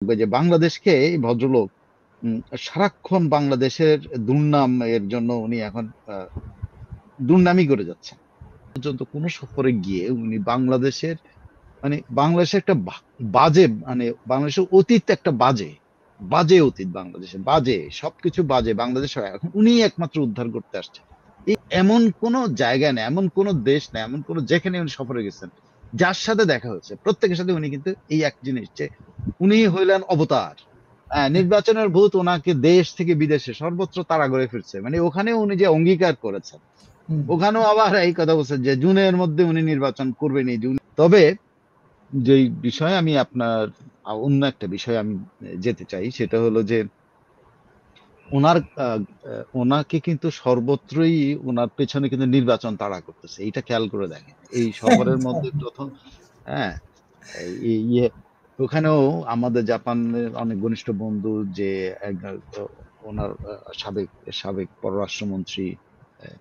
যে বাংলাদেশকে এই ভদ্রলোক উম, সারাক্ষণ বাংলাদেশের দুর্নাম এর জন্য উনি এখন দুর্নামই করে যাচ্ছেন। পর্যন্ত কোন সফরে গিয়ে উনি বাংলাদেশের বাংলাদেশের একটা বাজে বাংলাদেশের অতীত একটা বাজে বাজে অতীত, বাংলাদেশে বাজে সবকিছু বাজে বাংলাদেশ এখন উনি একমাত্র উদ্ধার করতে আসছেন। এই এমন কোন জায়গা নেই, এমন কোন দেশ নেই, এমন কোন যেখানে উনি সফরে গেছেন যার সাথে দেখা হয়েছে প্রত্যেকের সাথে উনি কিন্তু এই এক জিনিস যে উনি হইলেন অবতার। নির্বাচনের ভূত ওনাকে দেশ থেকে বিদেশে সর্বত্র তাড়া করে ফিরছে, ওখানে উনি যে অঙ্গীকার করেছেন হুম। ওখানেও আবার এই কথা বলছেন যে জুনের মধ্যে উনি নির্বাচন করবেনই। তবে যে বিষয়ে আমি আপনার অন্য একটা বিষয়ে আমি যেতে চাই সেটা হলো যে ওনার ওনাকে কিন্তু সর্বত্রই ওনার পেছনে কিন্তু নির্বাচন তাড়া করতেছে, এইটা খেয়াল করে দেখেন এই সফরের মধ্যে প্রথম। হ্যাঁ, ইয়ে ওখানেও আমাদের জাপানের অনেক ঘনিষ্ঠ বন্ধু যে ওনার সাবেক সাবেক পররাষ্ট্রমন্ত্রী, আহ,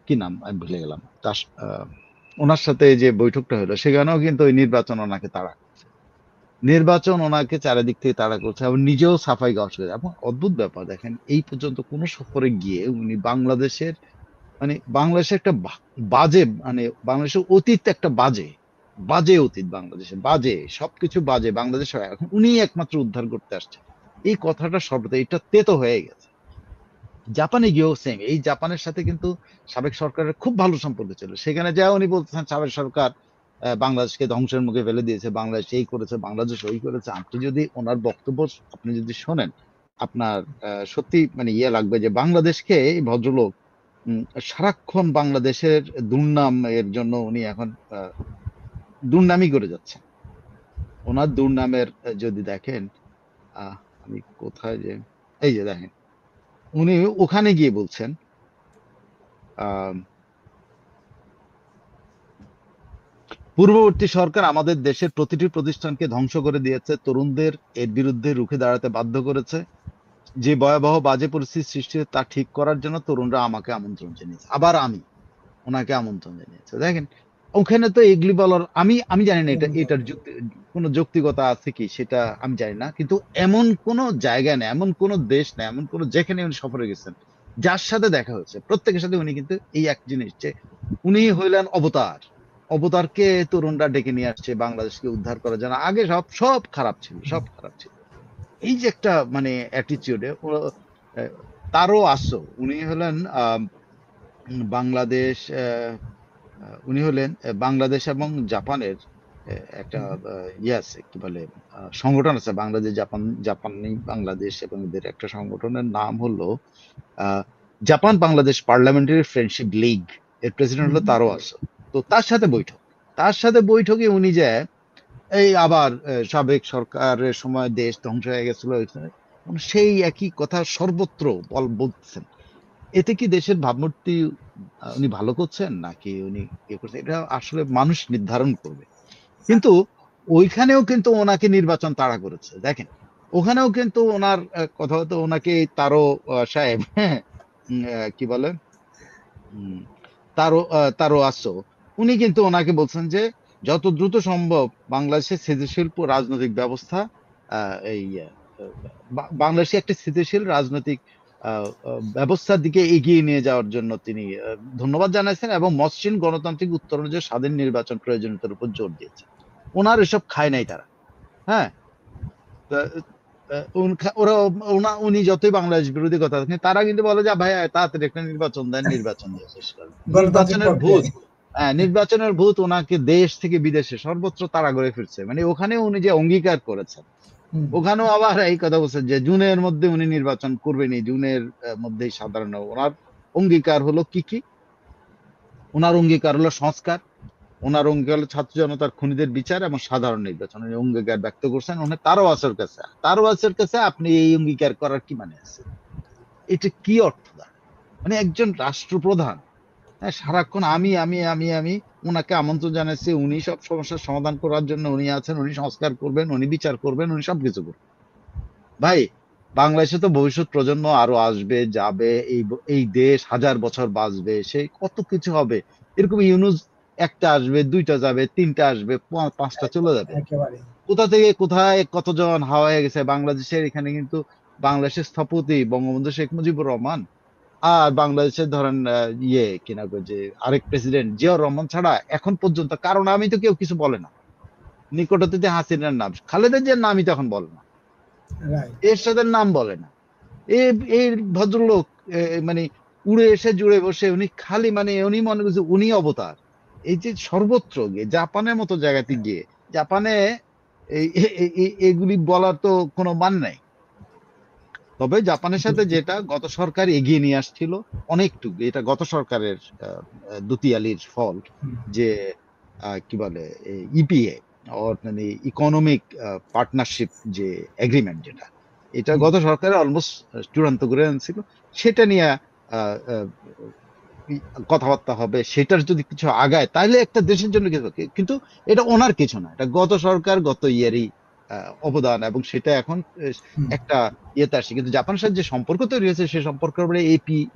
কি নাম আমি ভুলে গেলাম, তার ওনার সাথে যে বৈঠকটা হলো সেখানেও কিন্তু ওই নির্বাচন ওনাকে তাড়া, নির্বাচন ওনাকে চারিদিক থেকে তাড়া করছে এবং নিজেও সাফাই গাওয়া শুরু করেছে। এবং অদ্ভুত ব্যাপার দেখেন, এই পর্যন্ত কোন সফরে গিয়ে উনি বাংলাদেশের বাংলাদেশের একটা বাজে বাংলাদেশের অতীত একটা বাজে বাজে অতীত, বাংলাদেশে বাজে সবকিছু বাজে বাংলাদেশ এখন উনি একমাত্র উদ্ধার করতে আসছেন। এই কথাটা সর্বদা এটা তেতো হয়ে গেছে। জাপানে গিয়েও সেম, এই জাপানের সাথে কিন্তু সাবেক সরকারের খুব ভালো সম্পর্ক ছিল, সেখানে যা উনি বলতেছেন সাবেক সরকার বাংলাদেশকে ধ্বংসের মুখে ফেলে দিয়েছে, বাংলাদেশ এই করেছে, বাংলাদেশ ওই করেছে। আপনি যদি ওনার বক্তব্য আপনি যদি শোনেন আপনার সত্যি ইয়ে লাগবে যে বাংলাদেশকে এই ভদ্রলোক উম, সারাক্ষণ বাংলাদেশের দুর্নাম এর জন্য উনি এখন দুর্নামই করে যাচ্ছেন। ওনার দুর্নামের যদি দেখেন, আহ আমি কোথায় যে, এই যে দেখেন উনি ওখানে গিয়ে বলছেন আহ পূর্ববর্তী সরকার আমাদের দেশের প্রতিটি প্রতিষ্ঠানকে ধ্বংস করে দিয়েছে, তরুণদের এর বিরুদ্ধে রুখে দাঁড়াতে বাধ্য করেছে। যে ভয়াবহ বাজে পরিস্থিতি সৃষ্টি হয়েছে তা ঠিক করার জন্য তরুণরা আমাকে আমন্ত্রণ জানিয়েছে, আবার আমি ওনাকে আমন্ত্রণ জানিয়েছে। দেখেন ওখানে তো এগুলি বলার আমি আমি জানি না এটার যুক্তি কোনো যৌক্তিকতা আছে কি সেটা আমি জানি না, কিন্তু এমন কোন জায়গা নেই, এমন কোন দেশ নেই, এমন কোন যেখানে উনি সফরে গেছেন যার সাথে দেখা হয়েছে প্রত্যেকের সাথে উনি কিন্তু এই এক জিনিস যে উনি হইলেন অবতার। অবতারকে তরুণরা ডেকে নিয়ে আসছে বাংলাদেশকে উদ্ধার করার জন্য। আগে সব সব খারাপ ছিল, সব খারাপ ছিল। এই যে একটা অ্যাটিচিউডে তারও আসো উনি হলেন বাংলাদেশ উনি হলেন বাংলাদেশ এবং জাপানের একটা ইয়ে আছে কি বলে সংগঠন আছে, বাংলাদেশ জাপান, জাপানি বাংলাদেশ এবং এদের একটা সংগঠনের নাম হলো আহ, Japan Bangladesh parliamentary friendship league. এর প্রেসিডেন্ট হলো তারও আসো। তো তার সাথে বৈঠক, তার সাথে বৈঠকে উনি যে এই আবার সাবেক সরকারের সময় দেশ ধ্বংস হয়ে গেছিল সেই একই কথা সর্বত্র বলতেছেন। এতে কি দেশের ভাবমূর্তি উনি ভালো করছেন নাকি উনি ইয়ে করছেন, এটা আসলে মানুষ নির্ধারণ করবে। কিন্তু ওইখানেও কিন্তু ওনাকে নির্বাচন তাড়া করেছে দেখেন। ওখানেও কিন্তু ওনার কথা হতো ওনাকে তারও সাহেব হ্যাঁ, কি বলে উম, তারও আসো, উনি কিন্তু ওনাকে বলছেন যে যত দ্রুত সম্ভব বাংলাদেশের স্থিতিশীল রাজনৈতিক ব্যবস্থা এই বাংলাদেশে একটা স্থিতিশীল রাজনৈতিক ব্যবস্থার দিকে এগিয়ে নিয়ে যাওয়ার জন্য তিনি ধন্যবাদ জানাইছেন এবং মসৃণ গণতান্ত্রিক উত্তরণের যে স্বাধীন নির্বাচন প্রয়োজনীয়তার উপর জোর দিয়েছেন। ওনার এসব খায় নাই তারা। হ্যাঁ, তা- ওরা উনি যতই বাংলাদেশ বিরোধী কথা বলেন, তারা কিন্তু বলে যে ভাই তাড়াতাড়ি একটা নির্বাচন দেন, নির্বাচন দিয়ে শেষ করেন। গণতান্ত্রিক নির্বাচনের প্রক্রিয়া। ভূত, হ্যাঁ নির্বাচনের ভূত ওনাকে দেশ থেকে বিদেশে সর্বত্র তাড়া করে ফিরছে। ওখানে উনি যে অঙ্গীকার করেছেন হুম। ওখানেও আবার এই কথা বলছেন যে জুনের মধ্যে উনি নির্বাচন করবেনই, জুনের মধ্যেই সাধারণ ওনার অঙ্গীকার হলো কি কি, ওনার অঙ্গীকার হলো সংস্কার, ওনার অঙ্গীকার হলো ছাত্র জনতার খুনিদের বিচার এবং সাধারণ নির্বাচন। উনি অঙ্গীকার ব্যক্ত করছেন উনি তারও আছের কাছে আপনি এই অঙ্গীকার করার কি মানে আছে? এটা কি অর্থ দাঁড়ায়? একজন রাষ্ট্রপ্রধান, হ্যাঁ সারাক্ষণ আমি আমি আমি আমি, ওনাকে আমন্ত্রণ জানাচ্ছি, উনি সব সমস্যার সমাধান করার জন্য উনি আছেন, উনি সংস্কার করবেন, উনি বিচার করবেন, উনি সবকিছু করবেন। ভাই বাংলাদেশে তো ভবিষ্যৎ প্রজন্ম আরো আসবে যাবে, এই দেশ হাজার বছর বাঁচবে, সে কত কিছু হবে। এরকম ইউনুস একটা আসবে, দুইটা যাবে, তিনটা আসবে, পাঁচটা চলে একেবারে যাবে। একেবারে কোথা থেকে কোথায় কতজন হাওয়া হয়ে গেছে বাংলাদেশের। এখানে কিন্তু বাংলাদেশের স্থপতি বঙ্গবন্ধু শেখ মুজিবুর রহমান, আর বাংলাদেশের ধরেন কিনা কয় যে আরেক প্রেসিডেন্ট জিয়াউর রহমান ছাড়া এখন পর্যন্ত কারণ আমি তো কেউ কিছু বলে না। নিকট অতীতে হাসিনার নাম, খালেদা জিয়ার নামই তখন বলে না, রাইট। এরশাদের নাম বলে না। এই ভদ্রলোক মানে উড়ে এসে জুড়ে বসে উনি খালি মানে উনি মনে করছে উনি অবতার। এই যে সর্বত্র গিয়ে জাপানের মতো জায়গাতে গিয়ে, জাপানে এগুলি বলার তো কোনো মান নাই। তবে জাপানের সাথে যেটা গত সরকার এগিয়ে নিয়ে আসছিল অনেকটুকু, এটা গত সরকারের দুতিয়ালির ফল, যে কি বলে ইপিএ মানে ইকোনমিক পার্টনারশিপ যে এগ্রিমেন্ট, যেটা এটা গত সরকারে অলমোস্ট চূড়ান্ত করে আনছিল। সেটা নিয়ে কথাবার্তা হবে, সেটার যদি কিছু আগায় তাহলে একটা দেশের জন্য কিছু, কিন্তু এটা ওনার কিছু না, এটা গত সরকার গত ইয়ারই অবদান, এবং সেটা এখন একটা ইয়েতে আসছে। কিন্তু জাপানের সাথে যে সম্পর্ক তৈরি হয়েছে সে সম্পর্কের উপরে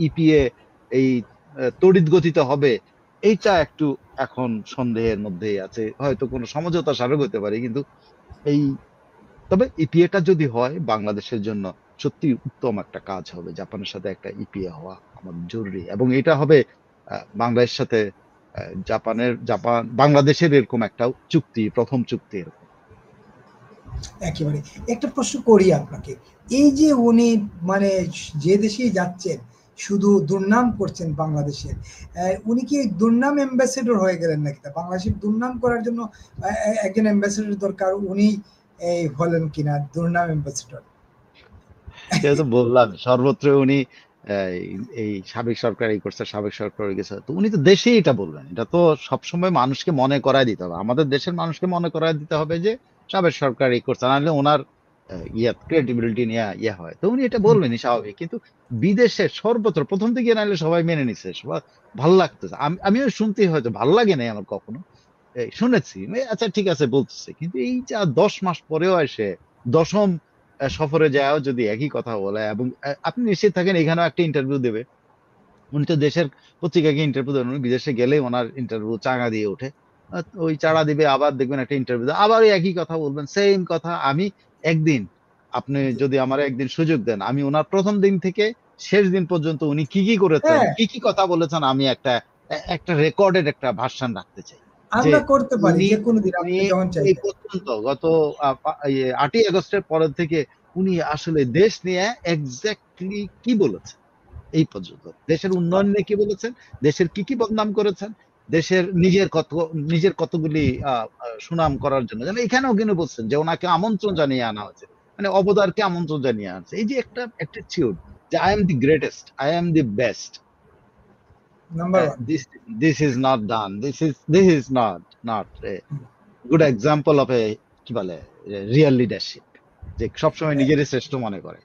ইপিএ এই তড়িৎ গতিতে হবে, এইটা একটু এখন সন্দেহের মধ্যেই আছে। হয়তো কোনো সমঝোতা স্মারক হতে পারে, কিন্তু এই তবে ইপিএটা যদি হয় বাংলাদেশের জন্য সত্যি উত্তম একটা কাজ হবে। জাপানের সাথে একটা ইপিএ হওয়া আমাদের জরুরি, এবং এটা হবে বাংলাদেশের সাথে জাপান বাংলাদেশের এরকম একটা চুক্তি, প্রথম চুক্তি এরকম। একেবারে একটা প্রশ্ন করি আপনাকে, এই যে উনি মানে যে দেশেই যাচ্ছেন শুধু দুর্নাম করছেন বাংলাদেশের, উনি কি দুর্নাম অ্যাম্বাসেডর হয়ে গেলেন নাকি? বাংলাদেশের দুর্নাম করার জন্য একজন অ্যাম্বাসেডর দরকার, উনি হলেন কিনা দুর্নাম অ্যাম্বাসেডর? সেটা তো বললাম, সর্বত্র উনি এই সাবেক সরকার এই করছে, সাবেক সরকার ওই গেছে, তো উনি তো দেশেই এটা বলবেন। এটা তো সবসময় মানুষকে মনে করায় দিতে হবে, আমাদের দেশের মানুষকে মনে করায় দিতে হবে যে সাবেক সরকার এই করছে, নাহলে ওনার ক্রেডিবিলিটি নিয়ে হয়, তো উনি এটা বলবেনই স্বাভাবিক। কিন্তু বিদেশে সর্বত্র প্রথম থেকে নাহলে সবাই মেনে নিচ্ছে, সবাই ভালো লাগতেছে। আমিও শুনতে হয়তো ভালো লাগে নাই আমার কখনো, শুনেছি আচ্ছা ঠিক আছে বলতেছে, কিন্তু এই যা 10 মাস পরেও এসে দশম সফরে যাও যদি একই কথা বলে, এবং আপনি নিশ্চিত থাকেন এখানেও একটা ইন্টারভিউ দেবে। উনি তো দেশের পত্রিকাকে ইন্টারভিউ দেবেন, উনি বিদেশে গেলে ওনার ইন্টারভিউ চাঙা দিয়ে ওঠে। ওই চাড়া দিবে, আবার দেখবেন একটা ইন্টারভিউ দেবে, আবার ওই একই কথা বলবেন, সেম কথা। আমি একদিন, আপনি যদি আমার একদিন সুযোগ দেন, আমি ওনার প্রথম দিন থেকে শেষ দিন পর্যন্ত উনি কি কি করেছেন, কি কি কথা বলেছেন, আমি একটা একটা রেকর্ডেড একটা ভার্সন রাখতে চাই। যে আমরা করতে পারি উনি যে কোনো দিন উনি আপনি যখন এই চাইবেন। পর্যন্ত গত 8ই আগস্টের পরের থেকে উনি আসলে দেশ নিয়ে এক্স্যাক্টলি কি বলেছেন, এই পর্যন্ত দেশের উন্নয়ন নিয়ে কি বলেছেন, দেশের কি কি বদনাম করেছেন, দেশের নিজের কতগুলি সুনাম করার জন্য, যেন এখানেও কিন্তু বলছেন যে ওনাকে আমন্ত্রণ জানিয়ে আনা হয়েছে, মানে অবদারকে আমন্ত্রণ জানিয়ে আনছে। এই যে একটা অ্যাটিটিউড যে I am the greatest, I am the best, number one. this is not done, this is not a good example of a কি বলে রিয়েল লিডারশিপ, যে সবসময় নিজেরই শ্রেষ্ঠ মনে করে।